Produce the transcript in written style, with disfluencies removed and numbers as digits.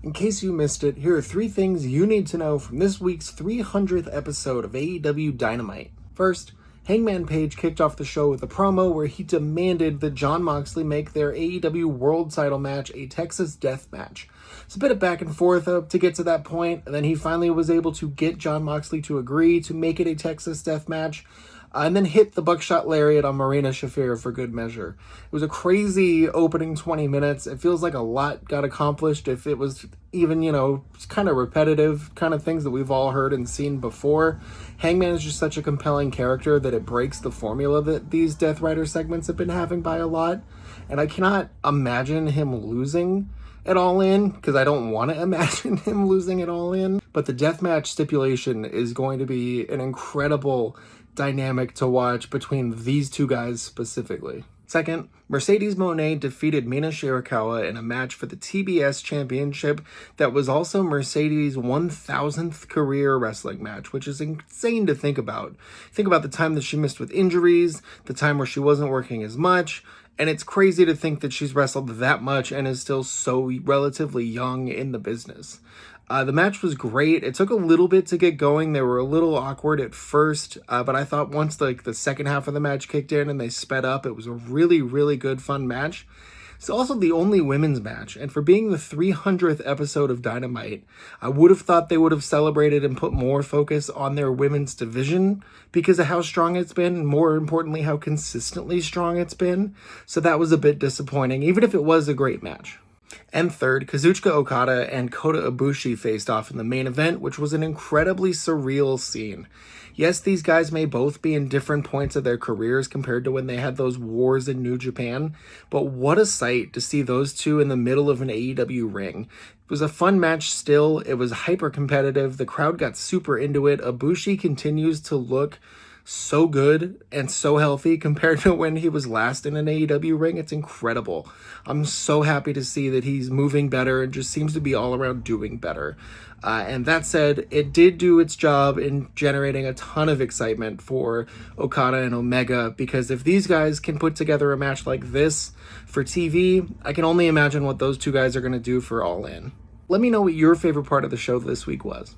In case you missed it, here are 3 things you need to know from this week's 300th episode of AEW Dynamite. First, Hangman Page kicked off the show with a promo where he demanded that Jon Moxley make their AEW World Title match a Texas Death Match. It's a bit of back and forth to get to that point, and then he finally was able to get Jon Moxley to agree to make it a Texas Death Match. And then hit the buckshot lariat on Marina Shafir for good measure. It was a crazy opening 20 minutes. It feels like a lot got accomplished if it was even, kind of repetitive kind of things that we've all heard and seen before. Hangman is just such a compelling character that it breaks the formula that these Death Rider segments have been having by a lot. And I cannot imagine him losing at All In, because I don't want to imagine him losing at All In. But the deathmatch stipulation is going to be an incredible dynamic to watch between these two guys specifically. Second, Mercedes Moné defeated Mina Shirakawa in a match for the TBS Championship that was also Mercedes' 1,000th career wrestling match, which is insane to think about. Think about the time that she missed with injuries, the time where she wasn't working as much, and it's crazy to think that she's wrestled that much and is still so relatively young in the business. The match was great. It took a little bit to get going. They were a little awkward at first, but I thought once the second half of the match kicked in and they sped up, it was a really, really good, fun match. It's also the only women's match, and for being the 300th episode of Dynamite, I would have thought they would have celebrated and put more focus on their women's division because of how strong it's been, and more importantly, how consistently strong it's been. So that was a bit disappointing, even if it was a great match. And third, Kazuchika Okada and Kota Ibushi faced off in the main event, which was an incredibly surreal scene. Yes, these guys may both be in different points of their careers compared to when they had those wars in New Japan, but what a sight to see those two in the middle of an AEW ring. It was a fun match still. It was hyper competitive. The crowd got super into it. Ibushi continues to look so good and so healthy compared to when he was last in an AEW ring. It's incredible. I'm so happy to see that he's moving better and just seems to be all around doing better. And that said, it did do its job in generating a ton of excitement for Okada and Omega, because if these guys can put together a match like this for TV, I can only imagine what those two guys are going to do for All In. Let me know what your favorite part of the show this week was.